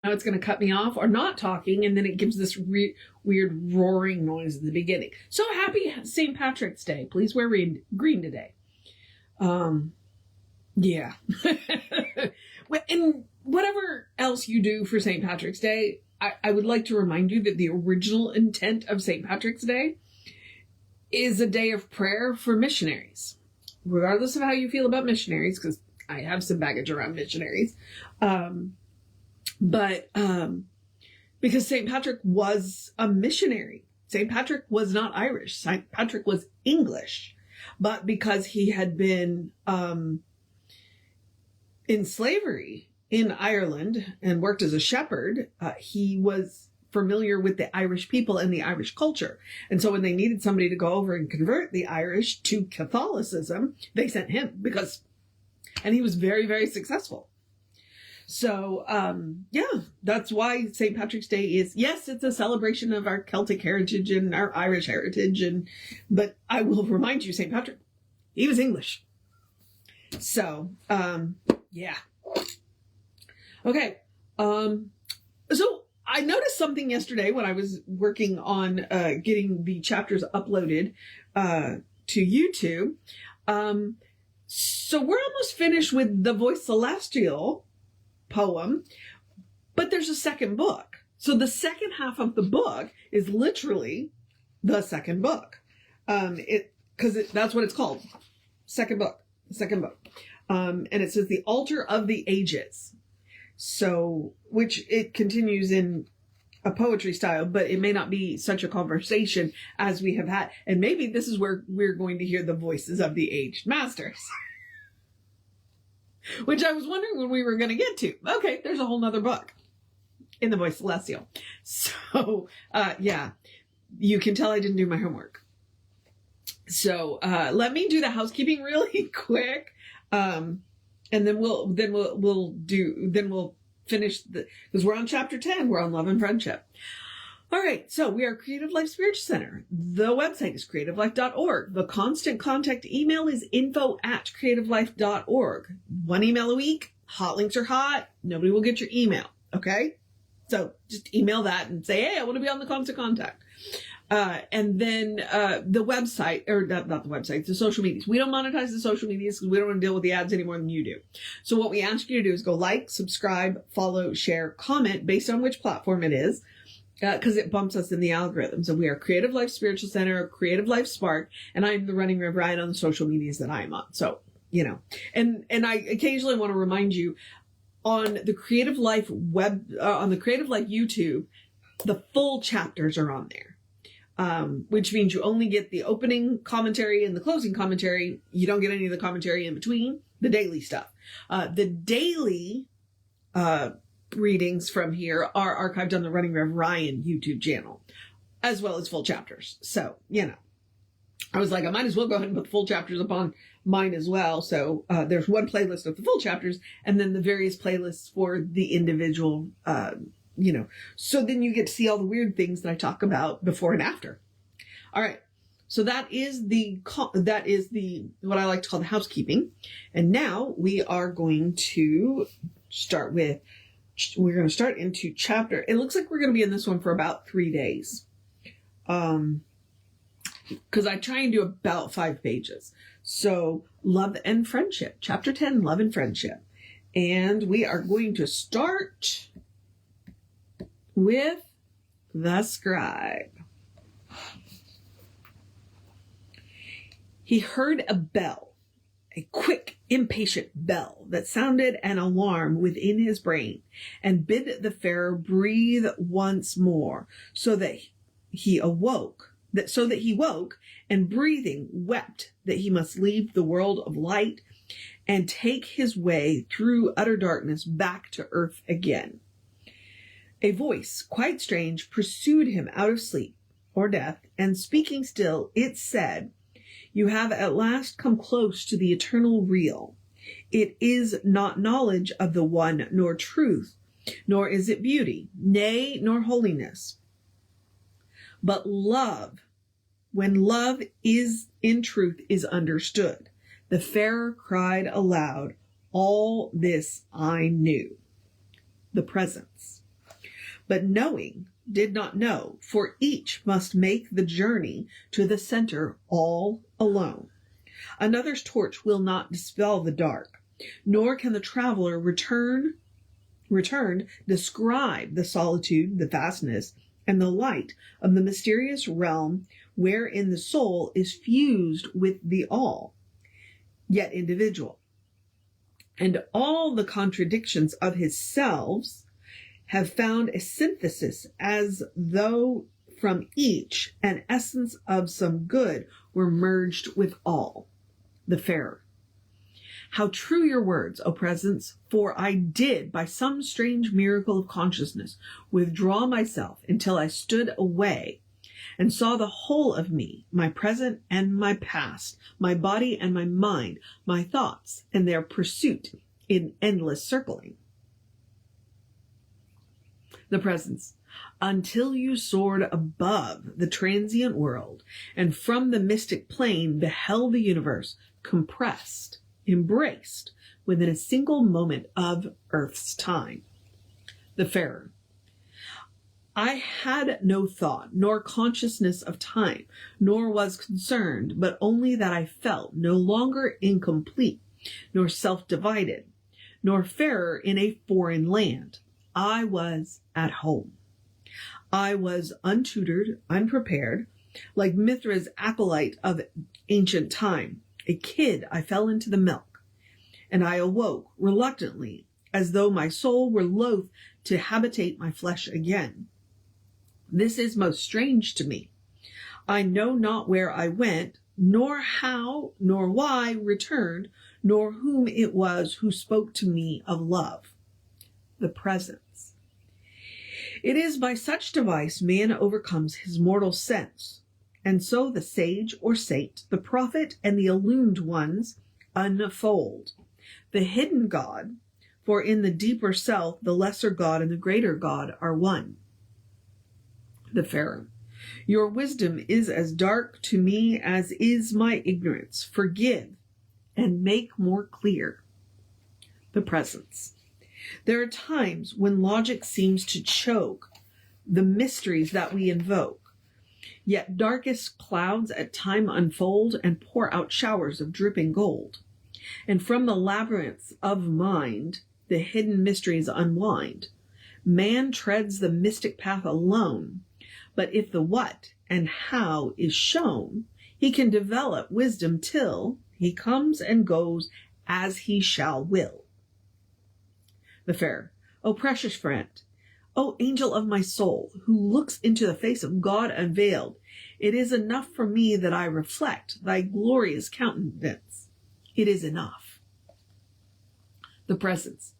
Now it's going to cut me off or not talking, and then it gives this weird roaring noise at the beginning. So happy St. Patrick's Day. Please wear green today. Yeah. And whatever else you do for St. Patrick's Day, I would like to remind you that the original intent of St. Patrick's Day is a day of prayer for missionaries. Regardless of how you feel about missionaries, because I have some baggage around missionaries. But because St. Patrick was a missionary. St. Patrick was not Irish. St. Patrick was English. But because he had been in slavery in Ireland and worked as a shepherd, he was familiar with the Irish people and the Irish culture. And so when they needed somebody to go over and convert the Irish to Catholicism, they sent him and he was very, very successful. So, yeah, that's why St. Patrick's Day is, yes, it's a celebration of our Celtic heritage and our Irish heritage. But I will remind you, St. Patrick, he was English. So, yeah. Okay. So I noticed something yesterday when I was working on getting the chapters uploaded to YouTube. So we're almost finished with the Voice Celestial poem, but there's a second book. So the second half of the book is literally the second book. That's what it's called. Second book. And it says The Altar of the Ages. So, which it continues in a poetry style, but it may not be such a conversation as we have had. And maybe this is where we're going to hear the voices of the aged masters. Which I was wondering when we were going to get to. Okay, there's a whole nother book in the Voice Celestial. So, yeah, you can tell I didn't do my homework. So, let me do the housekeeping really quick. And then we'll finish because we're on chapter 10. We're on love and friendship. All right. So we are Creative Life Spiritual Center. The website is creativelife.org. The constant contact email is info@creativelife.org. 1 email a week. Hot links are hot. Nobody will get your email. Okay. So just email that and say, hey, I want to be on the constant contact. And then the website, or not the website, the social medias. We don't monetize the social medias because we don't want to deal with the ads any more than you do. So what we ask you to do is go like, subscribe, follow, share, comment based on which platform it is, because it bumps us in the algorithm. So we are Creative Life Spiritual Center, Creative Life Spark, and I'm the running Rev Ryan on the social medias that I'm on. So, you know, and I occasionally want to remind you on the Creative Life on the Creative Life YouTube, the full chapters are on there. Which means you only get the opening commentary and the closing commentary. You don't get any of the commentary in between, the daily stuff. The daily readings from here are archived on the Running Rev Ryan YouTube channel, as well as full chapters. So, you know, I was like, I might as well go ahead and put the full chapters up on mine as well. So there's one playlist of the full chapters and then the various playlists for the individual you know, so then you get to see all the weird things that I talk about before and after. All right. So that is what I like to call the housekeeping. And now we are going to start into chapter. It looks like we're going to be in this one for about 3 days. Because I try and do about 5 pages. So love and friendship, chapter 10, love and friendship. And we are going to start with the scribe. He heard a bell, a quick, impatient bell that sounded an alarm within his brain, and bid the Pharaoh breathe once more, so that he woke, and breathing wept that he must leave the world of light and take his way through utter darkness back to earth again. A voice, quite strange, pursued him out of sleep or death, and speaking still, it said, "You have at last come close to the eternal real. It is not knowledge of the one, nor truth, nor is it beauty, nay, nor holiness, but love. When love is in truth is understood." The Pharaoh cried aloud, "All this I knew." The presence. but knowing did not know, for each must make the journey to the center all alone. Another's torch will not dispel the dark, nor can the traveler returned describe the solitude, the vastness, and the light of the mysterious realm wherein the soul is fused with the all, yet individual. And all the contradictions of his selves have found a synthesis, as though from each an essence of some good were merged with all. The Farer. How true your words, O presence, for I did, by some strange miracle of consciousness, withdraw myself until I stood away and saw the whole of me, my present and my past, my body and my mind, my thoughts and their pursuit in endless circling. The presence. Until you soared above the transient world, and from the mystic plane beheld the universe compressed, embraced within a single moment of earth's time. The Farer. I had no thought, nor consciousness of time, nor was concerned, but only that I felt no longer incomplete, nor self-divided, nor farer in a foreign land. I was at home. I was untutored, unprepared, like Mithra's acolyte of ancient time. A kid, I fell into the milk, and I awoke reluctantly, as though my soul were loath to habitate my flesh again. This is most strange to me. I know not where I went, nor how, nor why returned, nor whom it was who spoke to me of love. The presence. It is by such device man overcomes his mortal sense, and so the sage or saint, the prophet, and the illumined ones unfold the hidden God, for in the deeper self the lesser God and the greater God are one. The Farer. Your wisdom is as dark to me as is my ignorance. Forgive and make more clear. The Presence. There are times when logic seems to choke the mysteries that we invoke, yet darkest clouds at time unfold and pour out showers of dripping gold. And from the labyrinths of mind, the hidden mysteries unwind. Man treads the mystic path alone, but if the what and how is shown, he can develop wisdom till he comes and goes as he shall will. The Fair. O precious friend, O angel of my soul, who looks into the face of God unveiled, it is enough for me that I reflect thy glorious countenance. It is enough. The Presence.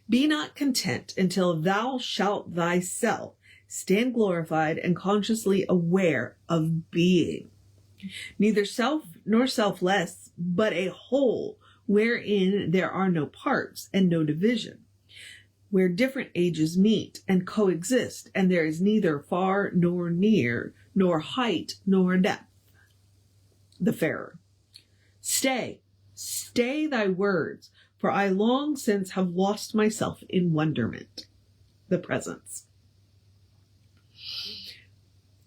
Be not content until thou shalt thyself stand glorified and consciously aware of being. Neither self nor selfless, but a whole wherein there are no parts and no division, where different ages meet and coexist, and there is neither far nor near, nor height nor depth. The Farer. Stay thy words, for I long since have lost myself in wonderment. The Presence.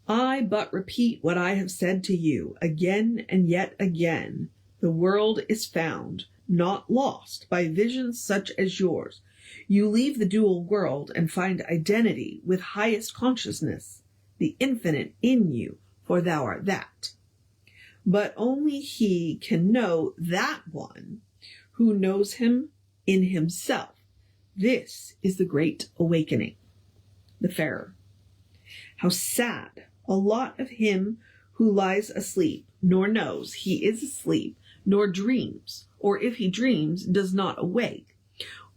I but repeat what I have said to you again and yet again. The world is found, not lost, by visions such as yours. You leave the dual world and find identity with highest consciousness, the infinite in you, for thou art that. But only he can know that one who knows him in himself. This is the great awakening. The Farer. How sad a lot of him who lies asleep, nor knows he is asleep, nor dreams, or if he dreams, does not awake.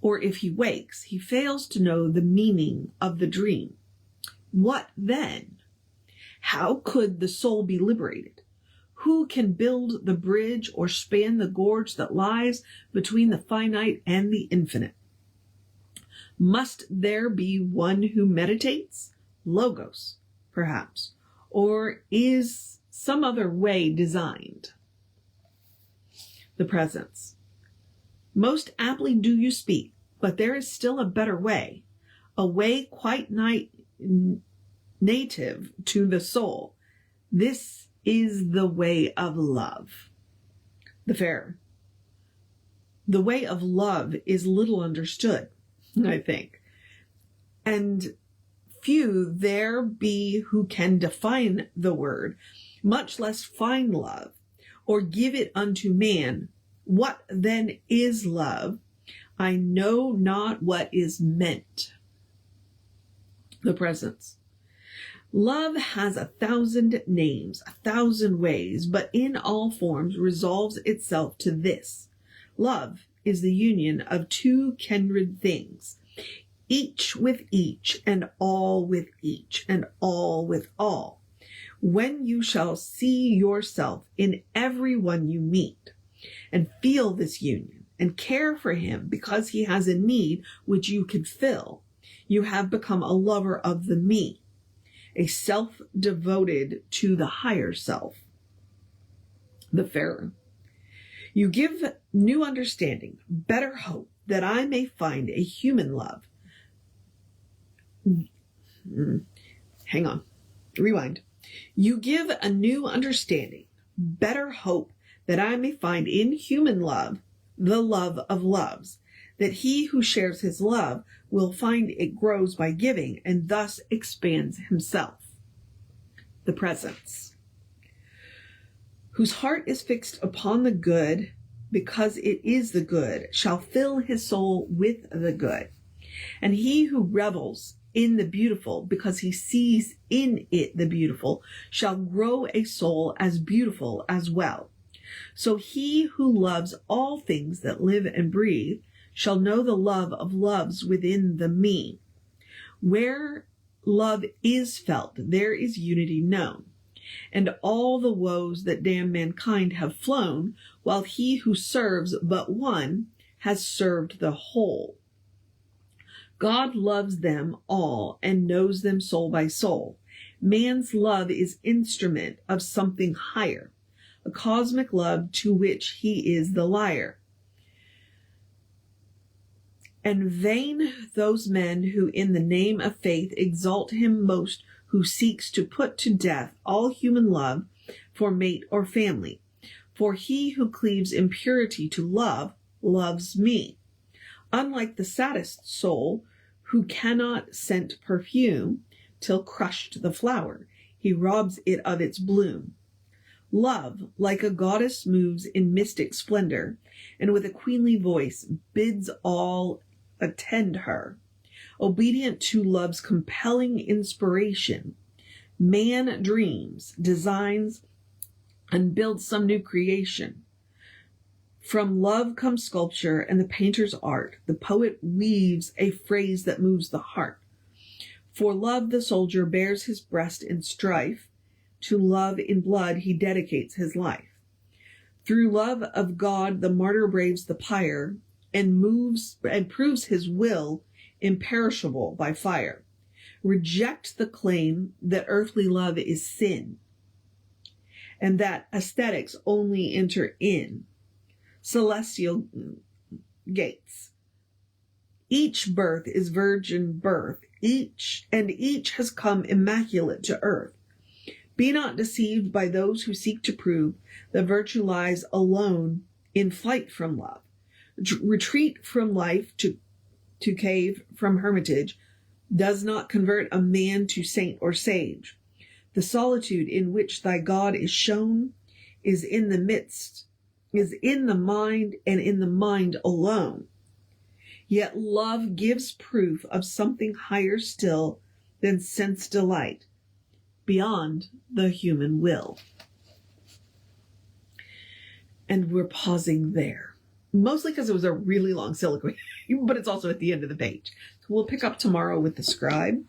Or if he wakes, he fails to know the meaning of the dream. What then? How could the soul be liberated? Who can build the bridge or span the gorge that lies between the finite and the infinite? Must there be one who meditates? Logos, perhaps. Or is some other way designed? The Presence. Most aptly do you speak, but there is still a better way, a way quite native to the soul. This is the way of love. The fair. The way of love is little understood, I think. And few there be who can define the word, much less find love, or give it unto man. What then is love? I know not what is meant. The presence. Love has 1,000 names, 1,000 ways, but in all forms resolves itself to this. Love is the union of two kindred things, each with each, and all with each, and all with all. When you shall see yourself in every one you meet, and feel this union, and care for him because he has a need which you can fill, you have become a lover of the me, a self devoted to the higher self, the fairer. You give new understanding, better hope, that I may find a human love. Hang on. Rewind. You give a new understanding, better hope, that I may find in human love the love of loves, that he who shares his love will find it grows by giving and thus expands himself. The presence. Whose heart is fixed upon the good, because it is the good, shall fill his soul with the good. And he who revels in the beautiful, because he sees in it the beautiful, shall grow a soul as beautiful as well. So he who loves all things that live and breathe shall know the love of loves within the me. Where love is felt, there is unity known, and all the woes that damn mankind have flown, while he who serves but one has served the whole. God loves them all and knows them soul by soul. Man's love is instrument of something higher, a cosmic love to which he is the liar. And vain those men who in the name of faith exalt him most, who seeks to put to death all human love for mate or family. For he who cleaves impurity to love loves me. Unlike the saddest soul, who cannot scent perfume till crushed the flower, he robs it of its bloom. Love, like a goddess, moves in mystic splendor, and with a queenly voice bids all attend her. Obedient to love's compelling inspiration, man dreams, designs, and builds some new creation. From love comes sculpture and the painter's art. The poet weaves a phrase that moves the heart. For love the soldier bears his breast in strife. To love in blood he dedicates his life. Through love of God the martyr braves the pyre, and proves his will imperishable by fire. Reject the claim that earthly love is sin, and that aesthetics only enter in celestial gates. Each birth is virgin birth, each has come immaculate to earth. Be not deceived by those who seek to prove that virtue lies alone in flight from love. Retreat from life to cave from hermitage does not convert a man to saint or sage. The solitude in which thy God is shown is in the mind, and in the mind alone. Yet love gives proof of something higher still than sense delight, beyond the human will. And we're pausing there. Mostly because it was a really long soliloquy, but it's also at the end of the page. So we'll pick up tomorrow with the scribe.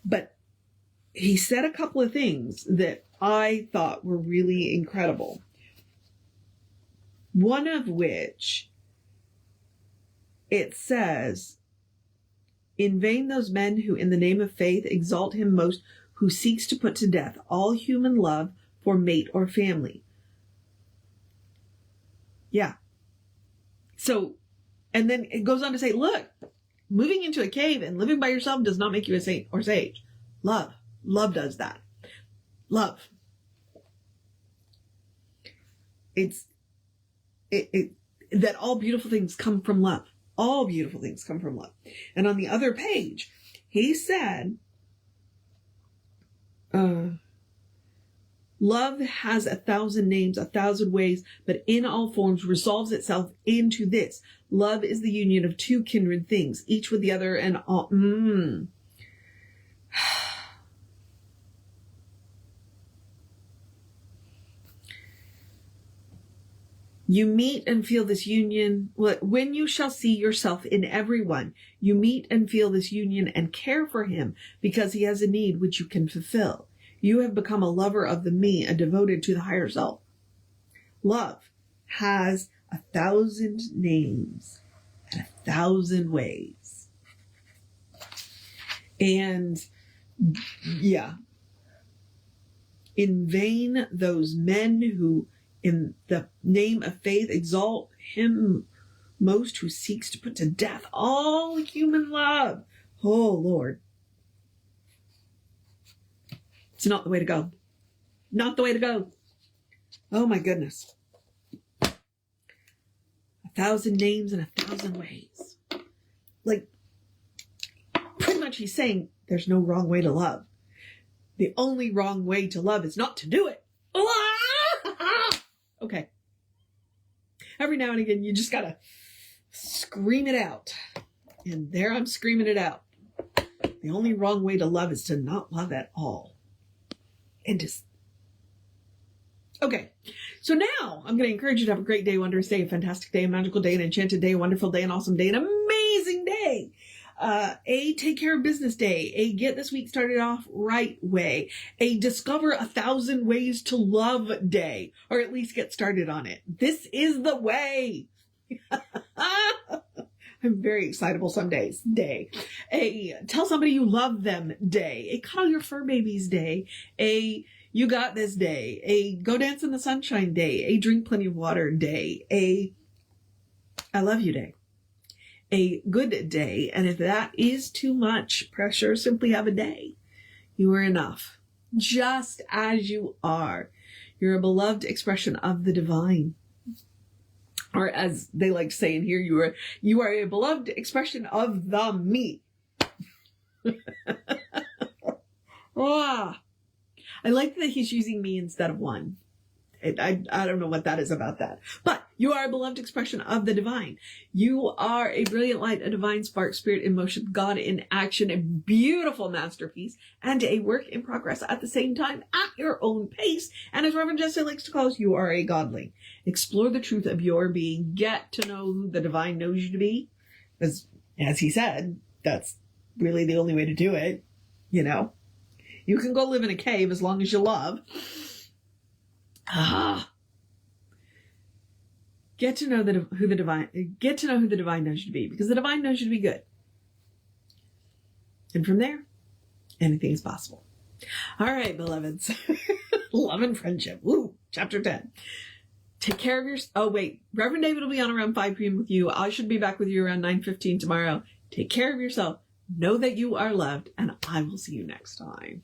But he said a couple of things that I thought were really incredible. One of which, it says, in vain those men who in the name of faith exalt him most, who seeks to put to death all human love for mate or family. Yeah. So, and then it goes on to say, look, moving into a cave and living by yourself does not make you a saint or sage. Love does that. Love. That all beautiful things come from love. All beautiful things come from love. And on the other page, he said, love has 1,000 names, 1,000 ways, but in all forms resolves itself into this. Love is the union of two kindred things, each with the other and all. You meet and feel this union. When you shall see yourself in everyone, you meet and feel this union and care for him because he has a need which you can fulfill. You have become a lover of the me, a devoted to the higher self. Love has 1,000 names and 1,000 ways. And yeah, in vain those men who in the name of faith exalt him most who seeks to put to death all human love. Oh, Lord. It's not the way to go. Not the way to go. Oh, my goodness. 1,000 names and 1,000 ways. Like, pretty much he's saying there's no wrong way to love. The only wrong way to love is not to do it. Okay. Every now and again, you just gotta scream it out. And there I'm screaming it out. The only wrong way to love is to not love at all. And just... Okay. So now I'm going to encourage you to have a great day, wondrous day, a fantastic day, a magical day, an enchanted day, a wonderful day, an awesome day, an amazing day. A take care of business day, a get this week started off right way, a discover 1,000 ways to love day, or at least get started on it. This is the way. I'm very excitable some days. Day. A tell somebody you love them day, a cuddle your fur babies day, a you got this day, a go dance in the sunshine day, a drink plenty of water day, a I love you day. A good day, and if that is too much pressure, simply have a day. You are enough, just as you are. You're a beloved expression of the divine, or as they like to say in here, you are a beloved expression of the me. I like that he's using me instead of one. I don't know what that is about that. But you are a beloved expression of the divine. You are a brilliant light, a divine spark, spirit in motion, God in action, a beautiful masterpiece, and a work in progress at the same time at your own pace. And as Reverend Jesse likes to call us, you are a godling. Explore the truth of your being. Get to know who the divine knows you to be. As he said, that's really the only way to do it. You know, you can go live in a cave as long as you love. Get to know who the divine knows you to be, because the divine knows you to be good. And from there, anything is possible. All right, beloveds. Love and friendship. Woo, chapter 10. Take care of your... Oh, wait. Reverend David will be on around 5 p.m. with you. I should be back with you around 9:15 tomorrow. Take care of yourself. Know that you are loved, and I will see you next time.